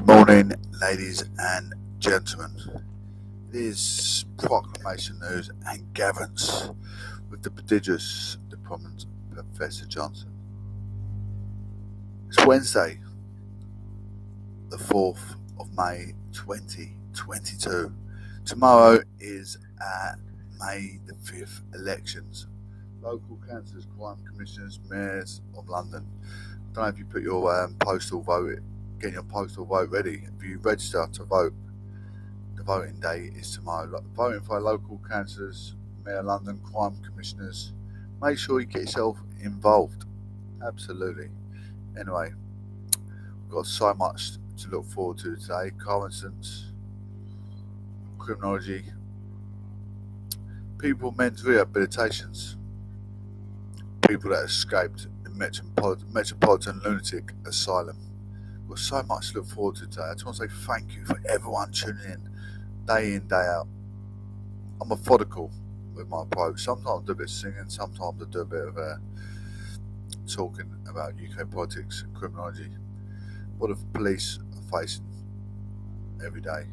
Morning, ladies and gentlemen. It is Proclamation News and Gavins with the prodigious, the prominent Professor Johnson. It's Wednesday, the 4th of May 2022. Tomorrow is May the 5th elections. Local councillors, crime commissioners, mayors of London. I don't know if you put your postal vote, getting your postal vote ready. If you register to vote, the voting day is tomorrow. Voting for local councillors, Mayor of London, crime commissioners. Make sure you get yourself involved. Absolutely. Anyway, we've got so much to look forward to today. Coincidence, criminology, people men's rehabilitations, people that escaped the Metropolitan Lunatic Asylum. We've got so much to look forward to today. I just want to say thank you for everyone tuning in, day out. I'm methodical with my approach. Sometimes I do a bit of singing, sometimes I do a bit of talking about UK politics and criminology. What the police are facing every day.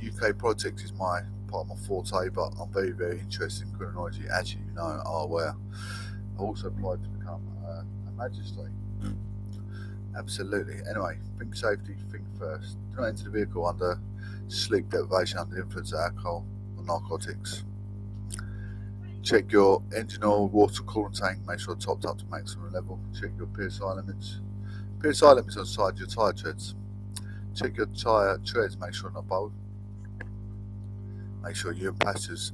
UK politics is part of my forte, but I'm very, very interested in criminology, as you know and are aware. I also applied to become a magistrate. Absolutely. Anyway, think safety, think first. Do not enter the vehicle under sleep deprivation, under the influence of alcohol or narcotics. Check your engine oil, water coolant tank, make sure it's topped up to maximum level. Check your PSI limits. PSI limits on the side of your tyre treads. Check your tyre treads, make sure they're not bowled. Make sure you and passengers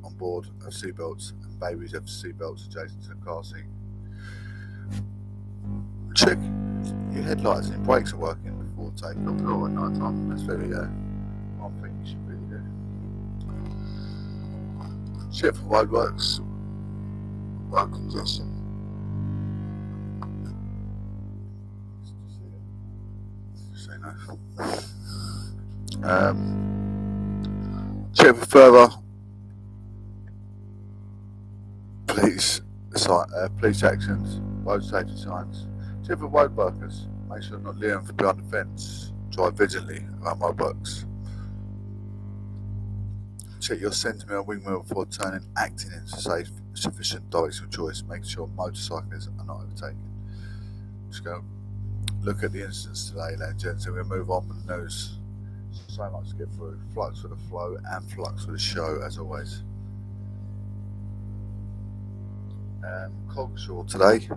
on board have seatbelts and babies have seatbelts adjacent to the car seat. Check your headlights and your brakes are working before takeoff or at night time. That's very one thing you should really do. Check for roadworks, road congestion. Say no. Check for further police actions, road safety signs. Check for road workers. Make sure not leaning from behind the fence. Drive vigilantly around roadworks. Check your centre mirror and wing mirror before turning, acting in sufficient directional choice. Make sure motorcyclists are not overtaken. Just go look at the incidents today, ladies and gents, and we'll move on with the news. So much to get through. Flux for the flow and flux for the show, as always. Cogshaw today.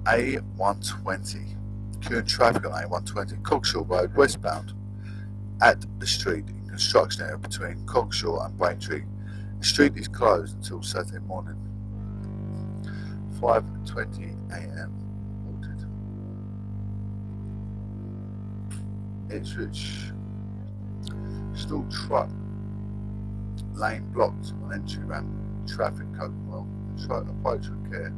A120. Queuing traffic on A120. Cogshaw Road, westbound. At the street in construction area between Cogshaw and Braintree. The street is closed until Saturday morning. 5:20 a.m. Halted. Ipswich. Still truck lane blocked on entry ramp. Traffic Copenwell. Approach with care.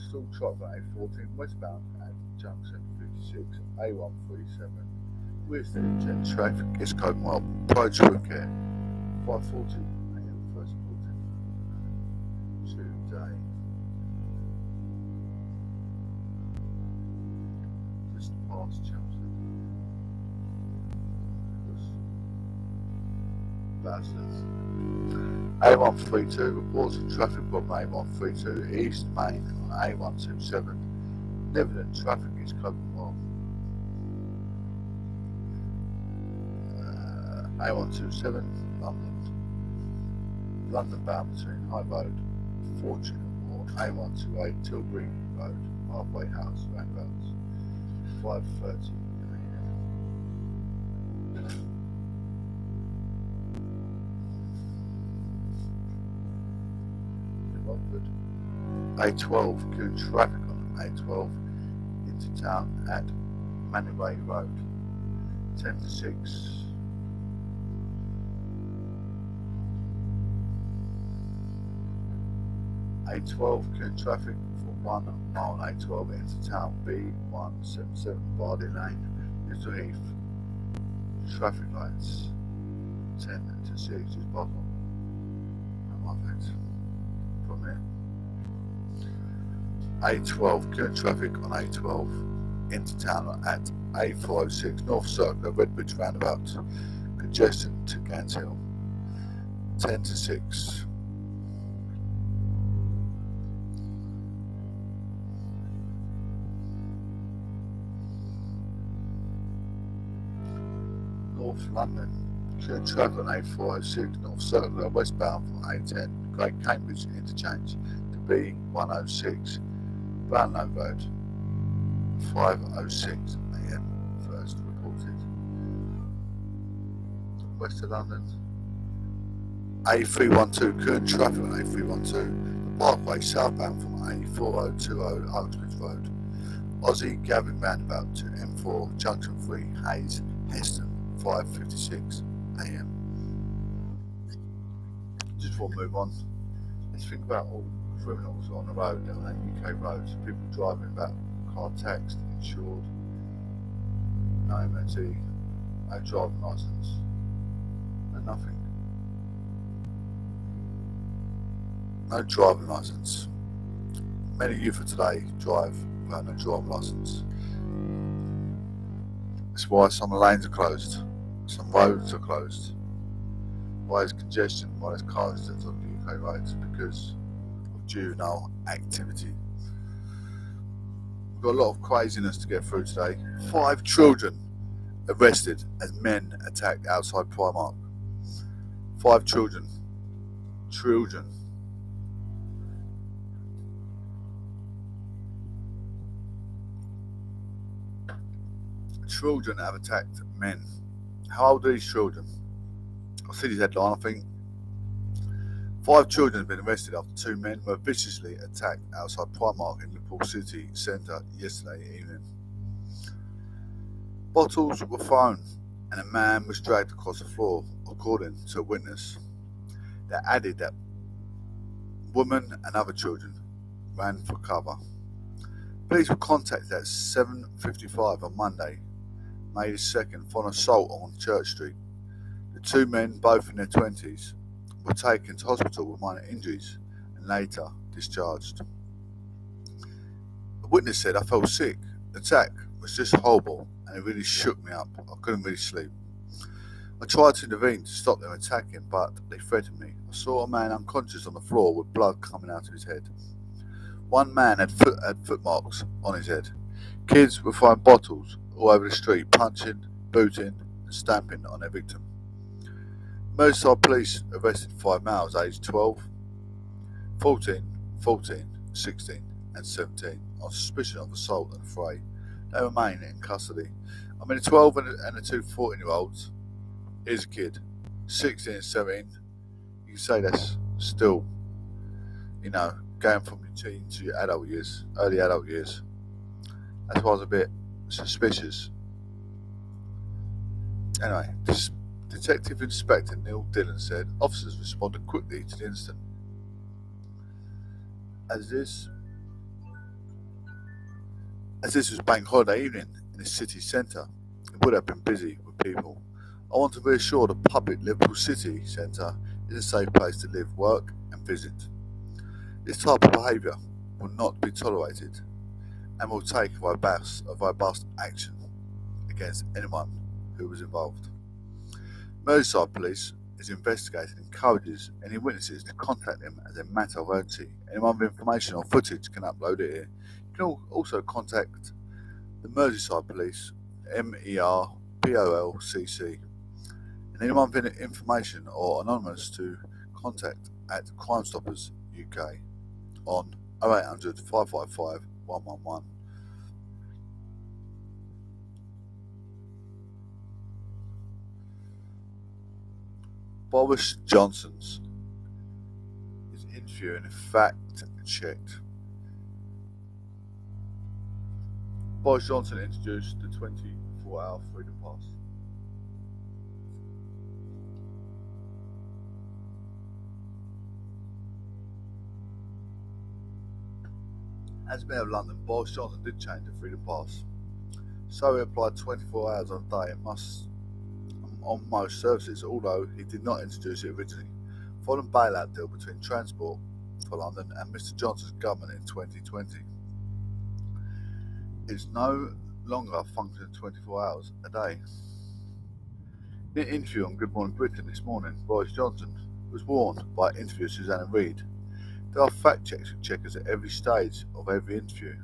Still truck lane 14 westbound at junction 56 A137 with the jet traffic is Copenwell. Approach with care. 5:40 a.m. first quarter. Today. Just past Chelmsford. Bastards. A132 reports of traffic problem A132 East Main on A127. Nevertheless, traffic is Copenwell. A127 London bound between High Road, Fortune or A128 Tilbury Road, Halfway House, roundabouts. 5:30 A12 queuing traffic on A12 into town at Manaway Road. 10 to 6. A12 queuing traffic for 1 mile on A12 into town. B177 Barley Lane, Little Heath. Traffic lights 10 to 6 is bottom. No, thanks. From here. A12, clearing traffic on A12 into town at A406 North Circular, Redbridge roundabout. Congestion to Gants Hill. 10 to 6. North London, clearing traffic on A406 North Circular westbound from A10 Great Cambridge interchange to B106 Brownlow Road. 5:06 a.m. first reported. West of London, A312 clearing traffic on A312 the Parkway southbound from A4020 Uxbridge Road. Aussie Gavin roundabout to M4 Junction 3 Hayes Heston. 5:56 a.m. Just before we move on, let's think about all the criminals on the road, down the UK roads. People driving without car tax, insured, no MOT, no driving licence, and nothing. No driving licence. Many youth of today drive without no driving licence. That's why some lanes are closed, some roads are closed. Why there's congestion, why there's car accidents on the UK roads? Because of juvenile activity. We've got a lot of craziness to get through today. 5 children arrested as men attacked outside Primark. 5 children. Children have attacked men. How old are these children? I'll see this headline, I think. 5 children have been arrested after 2 men were viciously attacked outside Primark in Liverpool city centre yesterday evening. Bottles were thrown and a man was dragged across the floor, according to a witness. They added that women and other children ran for cover. Police were contacted at 7:55 on Monday, May 2nd, for an assault on Church Street. The 2 men, both in their 20s, were taken to hospital with minor injuries and later discharged. The witness said, "I felt sick. The attack was just horrible and it really shook me up. I couldn't really sleep. I tried to intervene to stop them attacking, but they threatened me. I saw a man unconscious on the floor with blood coming out of his head. One man had footmarks on his head. Kids were throwing bottles all over the street, punching, booting and stamping on their victim." Merseyside police arrested 5 males aged 12, 14, 16 and 17 on suspicion of assault and affray. They remain in custody. I mean, the 12 and the 2 14-year-olds, here's a kid, 16 and 17, you can say that's still, going from your teen to your adult years, early adult years. That's why I was a bit suspicious. Anyway, Detective Inspector Neil Dillon said officers responded quickly to the incident. As this was bank holiday evening in the city centre, it would have been busy with people. I want to reassure the public Liverpool city centre is a safe place to live, work and visit. This type of behaviour will not be tolerated and will take a robust action against anyone who was involved. Merseyside Police is investigating and encourages any witnesses to contact them as a matter of urgency. Anyone with information or footage can upload it here. You can also contact the Merseyside Police, MERPOLCC, and anyone with information or anonymous to contact at Crime Stoppers UK on 0800 555 111. Boris Johnson's interview in fact-checked. Boris Johnson introduced the 24-hour freedom pass. As Mayor of London, Boris Johnson did change the freedom pass. So he applied 24 hours on a day on most services, although he did not introduce it originally, following bailout deal between Transport for London and Mr Johnson's government in 2020. is no longer functioning 24 hours a day. In an interview on Good Morning Britain this morning, Boris Johnson was warned by interviewer Susanna Reid. There are fact checkers at every stage of every interview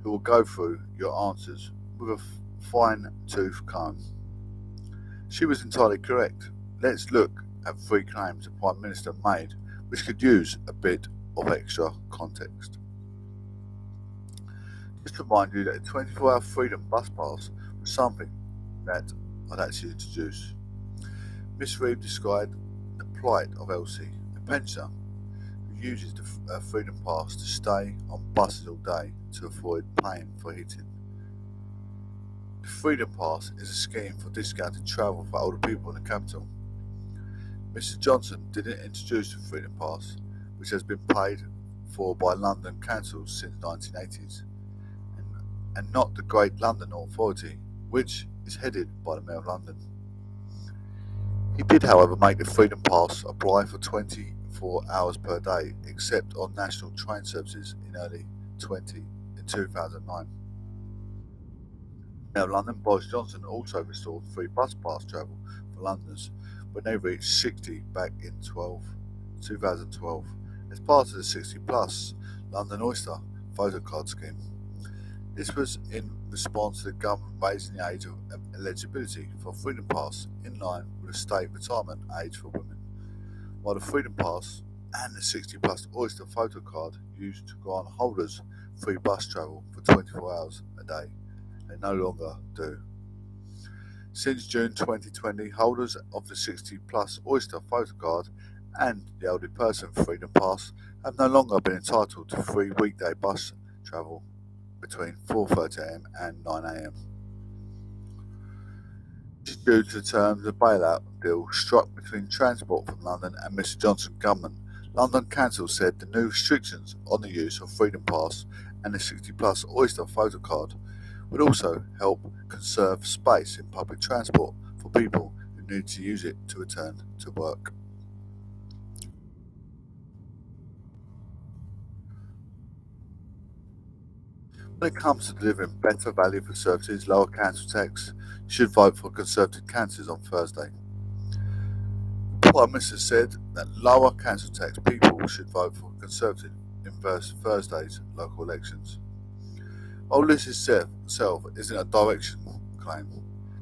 who will go through your answers with a fine-tooth comb. She was entirely correct. Let's look at 3 claims the Prime Minister made which could use a bit of extra context. Just to remind you that a 24-hour freedom bus pass was something that I'd actually introduce. Miss Reid described the plight of Elsie, a pensioner who uses the freedom pass to stay on buses all day to avoid paying for heating. The freedom pass is a scheme for discounted travel for older people in the capital. Mr Johnson didn't introduce the freedom pass, which has been paid for by London councils since the 1980s, and not the Great London Authority, which is headed by the Mayor of London. He did, however, make the freedom pass apply for 24 hours per day, except on national train services in early 2009. Mayor of London, Boris Johnson, also restored free bus pass travel for Londoners when they reached 60 back in 2012 as part of the 60 Plus London Oyster photocard scheme. This was in response to the government raising the age of eligibility for Freedom Pass in line with the state retirement age for women, while the Freedom Pass and the 60 Plus Oyster photocard used to grant holders free bus travel for 24 hours a day. They no longer do. Since June 2020, holders of the 60 Plus Oyster photocard and the Elderly Person Freedom Pass have no longer been entitled to free weekday bus travel between 4:30am and 9am. This is due to the terms of the bailout deal struck between Transport for London and Mr Johnson's government. London Council said the new restrictions on the use of Freedom Pass and the 60 Plus Oyster photocard would also help conserve space in public transport for people who need to use it to return to work. When it comes to delivering better value for services, lower council tax, you should vote for Conservative councillors on Thursday. The Prime Minister said that lower council tax people should vote for Conservative in Thursday's local elections. While this itself isn't a direction claim,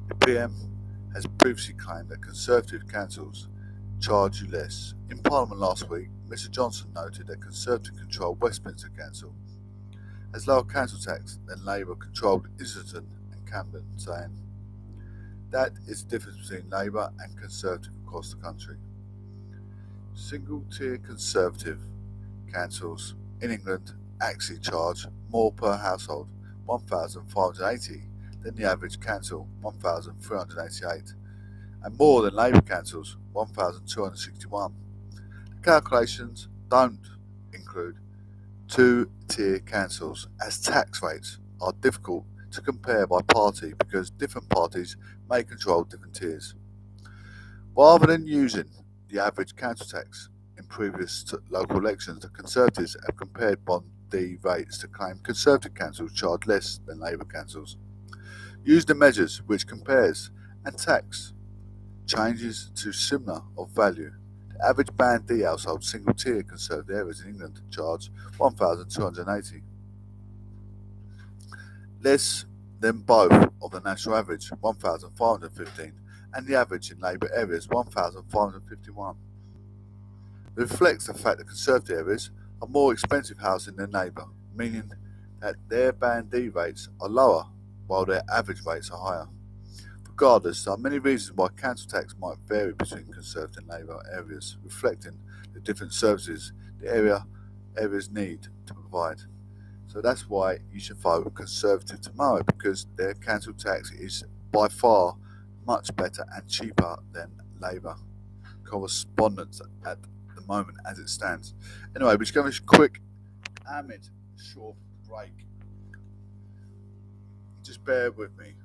the PM has previously claimed that Conservative councils charge you less. In Parliament last week, Mr Johnson noted that Conservative-controlled Westminster Council has lower council tax than Labour-controlled Islington and Camden, saying that is the difference between Labour and Conservative across the country. Single-tier Conservative councils in England actually charge more per household, £1,580, than the average council, £1,388, and more than Labour councils, £1,261. The calculations don't include 2-tier councils, as tax rates are difficult to compare by party because different parties may control different tiers. Rather than using the average council tax in previous local elections, the Conservatives have compared Bond D rates to claim Conservative councils charge less than Labour councils. Use the measures which compares and tax changes to similar of value. The average Band D household single-tier Conservative areas in England charge £1,280, less than both of the national average, £1,515, and the average in Labour areas, £1,551. It reflects the fact that Conservative areas are more expensive housing than Labour, meaning that their Band D rates are lower while their average rates are higher. Regardless, there are many reasons why council tax might vary between Conservative and Labour areas, reflecting the different services the areas need to provide. So that's why you should vote Conservative tomorrow, because their council tax is by far much better and cheaper than Labour correspondence at the moment as it stands. Anyway, we're just going to quick short break. Just bear with me.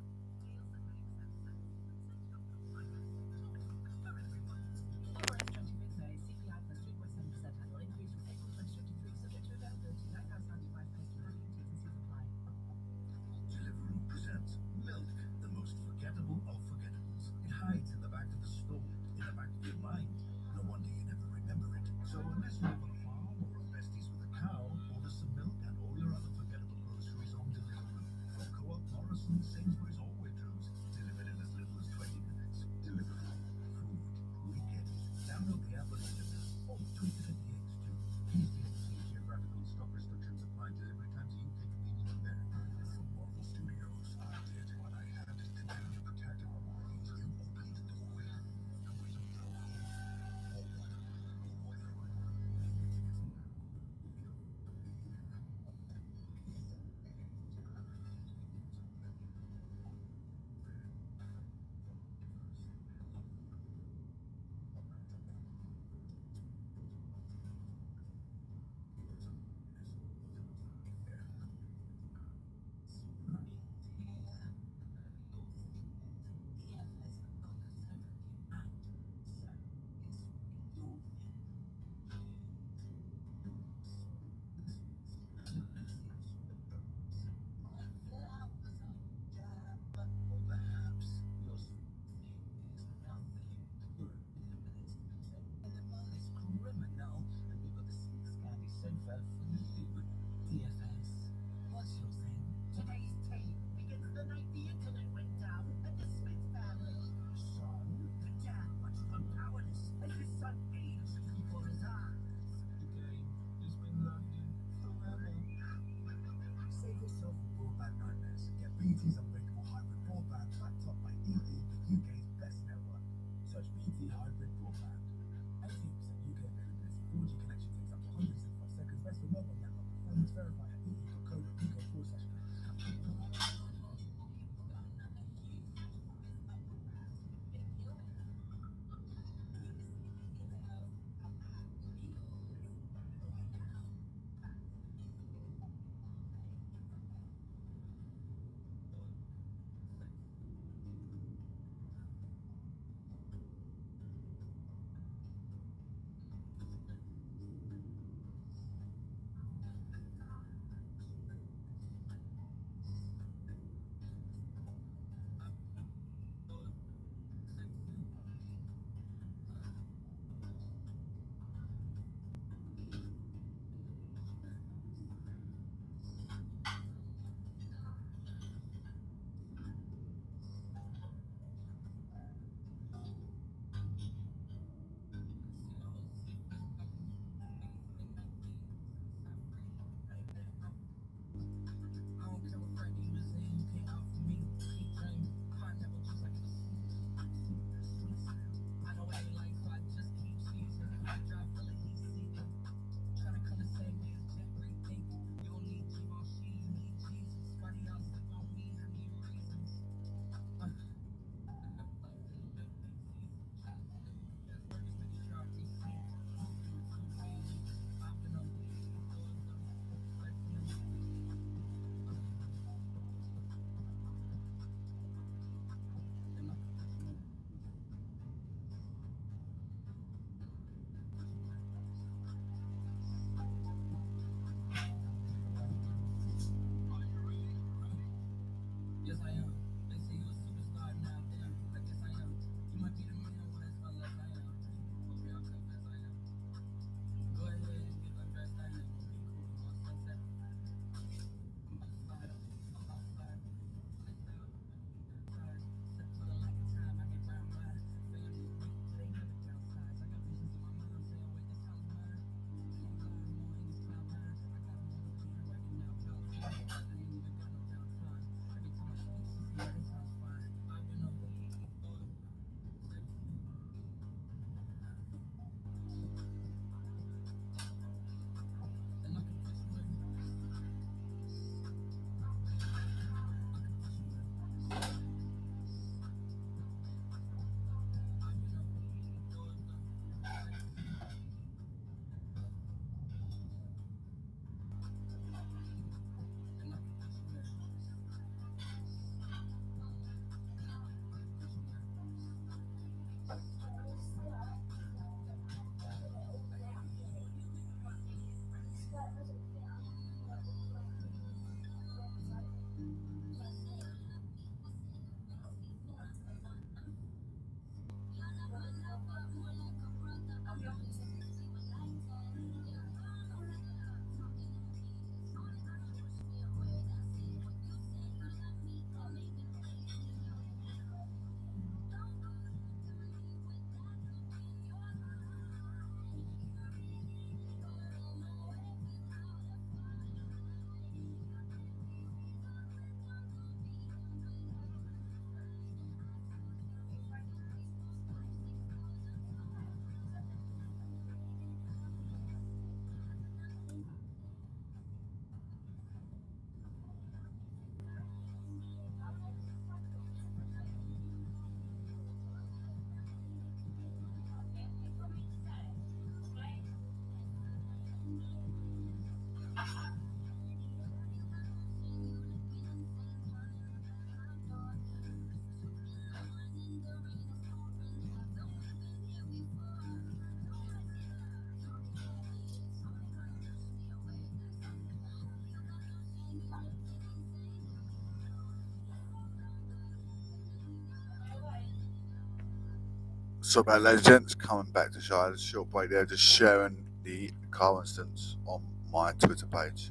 So about ladies and gents, coming back to show a short break there, just sharing the car instance on my Twitter page.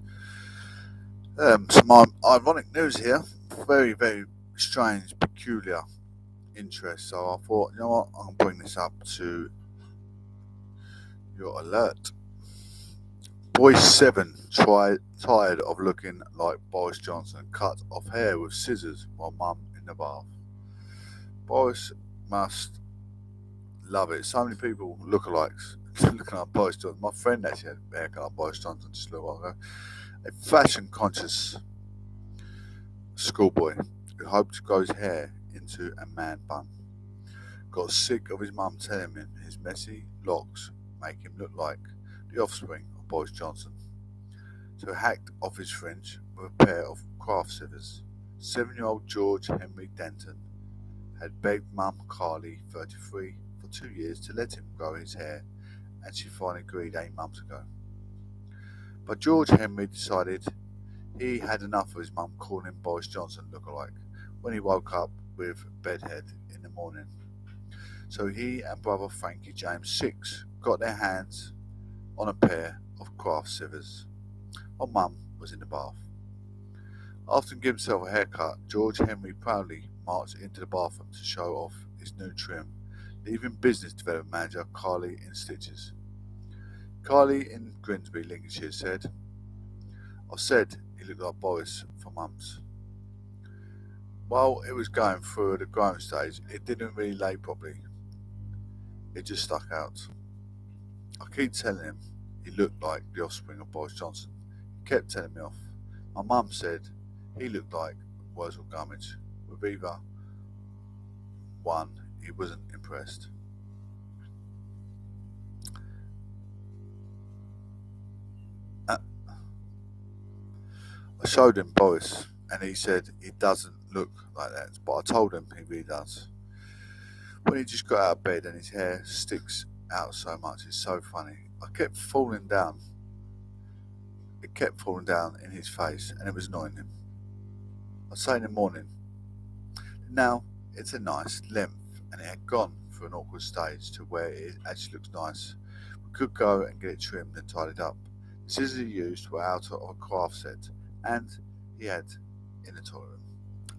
Some ironic news here, very, very strange, peculiar interest. So I thought, you know what, I'm going to bring this up to your alert. Boy 7, tired of looking like Boris Johnson, cut off hair with scissors while mum in the bath. Boris must love it. So many people lookalikes looking like Boris Johnson. My friend actually had a haircut like Boris Johnson just a little while ago. A fashion-conscious schoolboy who hoped to grow his hair into a man bun got sick of his mum telling him his messy locks make him look like the offspring of Boris Johnson. So he hacked off his fringe with a pair of craft scissors. 7-year-old George Henry Denton had begged mum Carly, 33, for 2 years to let him grow his hair, and she finally agreed 8 months ago. But George Henry decided he had enough of his mum calling him Boris Johnson lookalike when he woke up with bedhead in the morning. So he and brother Frankie James 6 got their hands on a pair of craft scissors while mum was in the bath. After giving himself a haircut, George Henry proudly marched into the bathroom to show off his new trim, leaving business development manager Carly in stitches. Carly in Grimsby, Lincolnshire said, "I've said he looked like Boris for months. While it was going through the growing stage, it didn't really lay properly. It just stuck out. I keep telling him he looked like the offspring of Boris Johnson. He kept telling me off. My mum said he looked like Wurzel Gummidge. With either one, he wasn't impressed." I showed him Boris, and he said he doesn't look like that, but I told him he really does. When he just got out of bed and his hair sticks out so much, it's so funny. It kept falling down in his face, and it was annoying him. I'd say in the morning, now it's a nice length, and it had gone through an awkward stage to where it actually looks nice. We could go and get it trimmed and tidied up. The scissors he used were out of a craft set, and he had in the toilet room.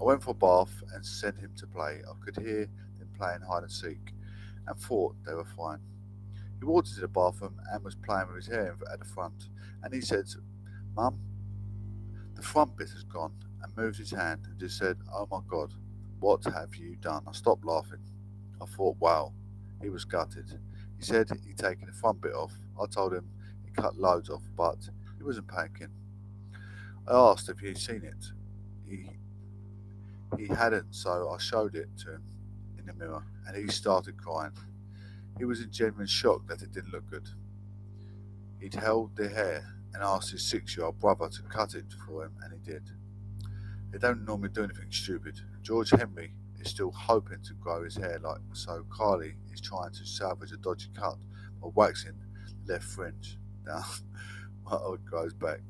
I went for a bath and sent him to play. I could hear them playing hide and seek and thought they were fine. He walked into the bathroom and was playing with his hair at the front, and he said, "Mum, the front bit has gone," and moved his hand and just said, "Oh my God, what have you done?" I stopped laughing. I thought, wow, he was gutted. He said he'd taken the front bit off. I told him he cut loads off, but he wasn't panicking. I asked if he'd seen it. He hadn't, so I showed it to him in the mirror, and he started crying. He was in genuine shock that it didn't look good. He'd held the hair and asked his 6-year-old brother to cut it for him, and he did. They don't normally do anything stupid. George Henry is still hoping to grow his hair like so. Carly is trying to salvage a dodgy cut by waxing the left fringe down while it grows back.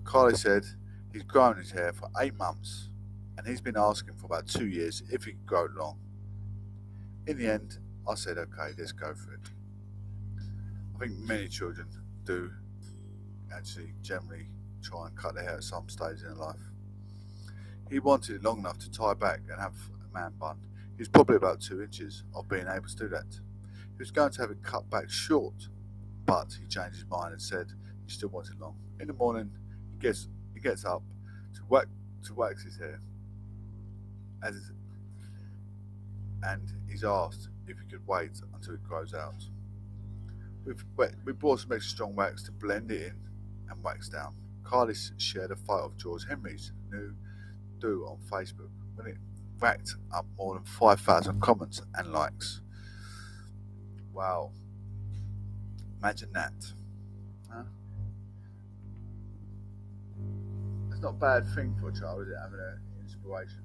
Carly said he's grown his hair for 8 months, and he's been asking for about 2 years if he could grow it long. In the end, I said, okay, let's go for it. I think many children do actually generally try and cut their hair at some stage in their life. He wanted it long enough to tie back and have a man bun. He was probably about 2 inches of being able to do that. He was going to have it cut back short, but he changed his mind and said he still wants it long. In the morning, he gets up to wax his hair, and he's asked if he could wait until it grows out. We brought some extra strong wax to blend it in and wax down. Carly shared a photo of George Henry's new do on Facebook when it racked up more than 5,000 comments and likes. Wow. Imagine that. Huh? It's not a bad thing for a child, is it, having an inspiration?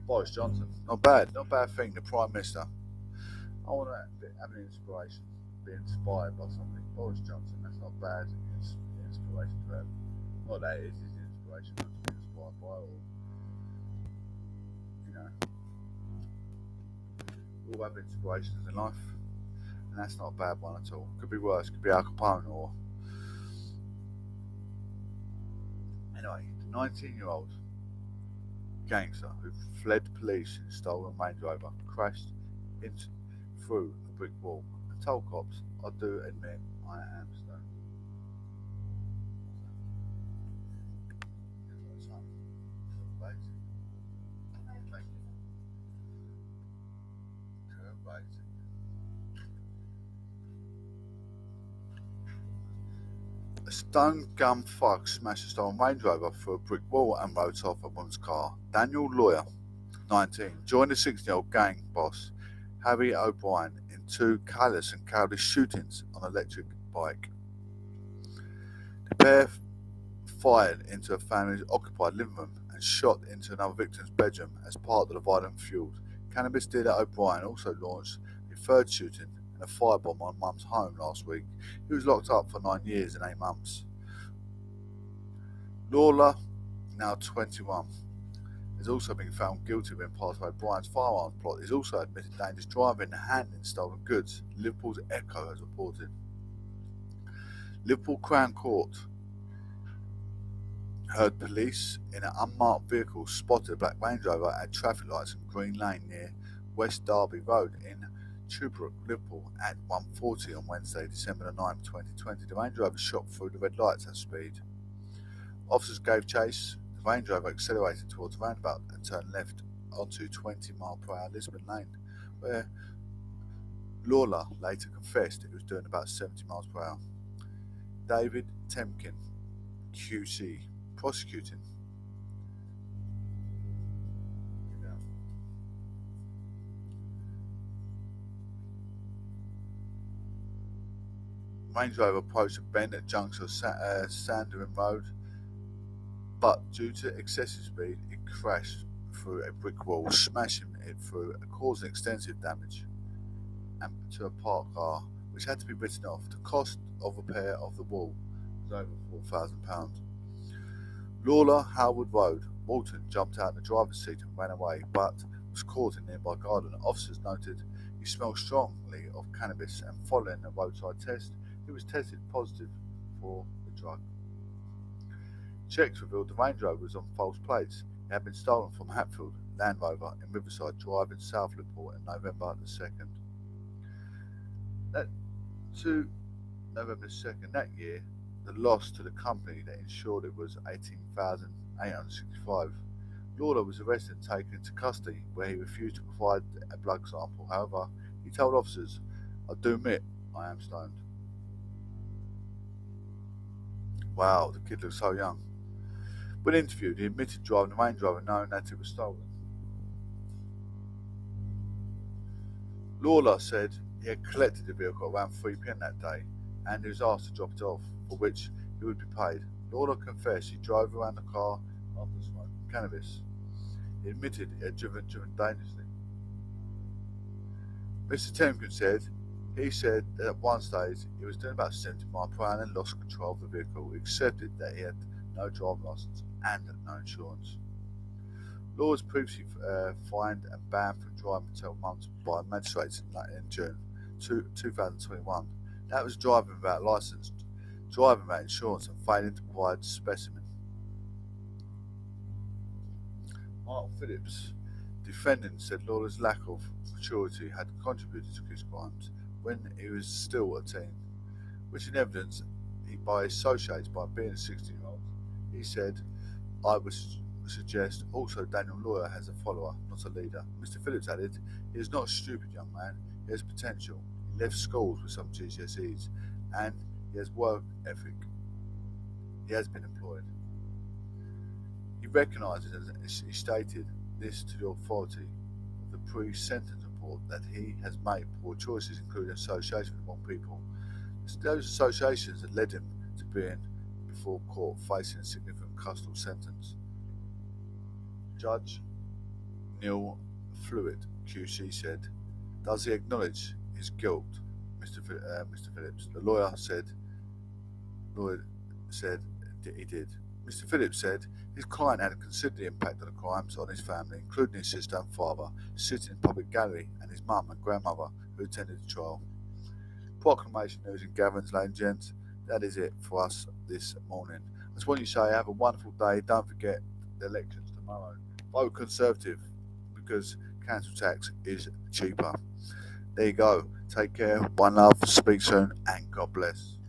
Boris Johnson, not bad thing, the Prime Minister. I want to have an inspiration, be inspired by something. Boris Johnson, that's not bad inspiration to have. Not that it is his inspiration, not to be inspired by, or, you know, we all have inspirations in life, and that's not a bad one at all. Could be worse, could be Al Capone, or anyway, the 19-year-old gangster who fled police in a stolen Range Rover crashed through a brick wall and told cops, "I do admit I am stoned." A stun gun thug smashed a stolen Range Rover through a brick wall and rode off a woman's car. Daniel Lawyer, 19, joined the 16-year-old gang boss Harry O'Brien in two callous and cowardly shootings on an electric bike. The pair fired into a family's occupied living room and shot into another victim's bedroom as part of the violent feud. Cannabis dealer O'Brien also launched a third shooting and a firebomb on Mum's home last week. He was locked up for 9 years and 8 months. Lawler, now 21, has also been found guilty of being part of O'Brien's firearms plot. He's also admitted dangerous driving and handling stolen goods, Liverpool's Echo has reported. Liverpool Crown Court heard police in an unmarked vehicle spotted a black Range Rover at traffic lights in Green Lane near West Derby Road in Chubrook, Liverpool at 1:40 on Wednesday, December the 9th, 2020. The Range Rover shot through the red lights at speed. Officers gave chase. The Range Rover accelerated towards the roundabout and turned left onto 20-mile-per-hour Lisbon Lane, where Lawler later confessed it was doing about 70 miles per hour. David Temkin, QC, prosecuting. Range Rover approached a bend at junction of Sanderham Road, but due to excessive speed, it crashed through a brick wall, smashing it through, causing extensive damage and to a parked car, which had to be written off. The cost of repair of the wall was over £4,000. Lawler, Howard Road, Walton jumped out in the driver's seat and ran away, but was caught in a nearby garden. Officers noted he smelled strongly of cannabis, and following a roadside test, he was tested positive for the drug. Checks revealed the Range Rover was on false plates. It had been stolen from Hatfield Land Rover in Riverside Drive in South Liverpool in November the 2nd. November 2nd that year, the loss to the company that insured it was $18,865. Lawler was arrested and taken into custody, where he refused to provide a blood sample. However, he told officers, "I do admit I am stoned." Wow, the kid looks so young. When interviewed, he admitted driving the Range Rover knowing that it was stolen. Lawler said he had collected the vehicle around 3 p.m. that day, and he was asked to drop it off, for which he would be paid. Lawler confessed he drove around the car after smoking cannabis. He admitted he had driven dangerously. Mr. Temkin said he said that at one stage he was doing about 70 miles per hour and lost control of the vehicle. He accepted that he had no driving license and no insurance. Law was previously fined and banned from driving for 12 months by magistrates in June 2021. That was driving without license, driving without insurance, and failing to provide specimen. Mark Phillips, defendant, said Lawler's lack of maturity had contributed to his crimes when he was still a teen, which in evidence by associates by being a 16-year-old. He said, "I would suggest also Daniel Lawyer has a follower, not a leader." Mr. Phillips added, "He is not a stupid young man. He has potential. He left schools with some GCSEs, and he has work ethic. He has been employed." He recognises, as he stated this to the authority of the pre-sentence report, that he has made poor choices, including association with wrong people. It's those associations that led him to being before court facing a significant custodial sentence. Judge Neil Fluid, QC, said, "Does he acknowledge his guilt?" Mr. Phillips. The lawyer said he did. Mr. Phillips said his client had considered the impact of the crimes on his family, including his sister and father sitting in public gallery, and his mum and grandmother who attended the trial. Proclamation news in Gatherings, ladies and gents. That is it for us this morning. I just want you to say have a wonderful day. Don't forget the elections tomorrow. Vote Conservative because council tax is cheaper. There you go. Take care. One love. Speak soon. And God bless.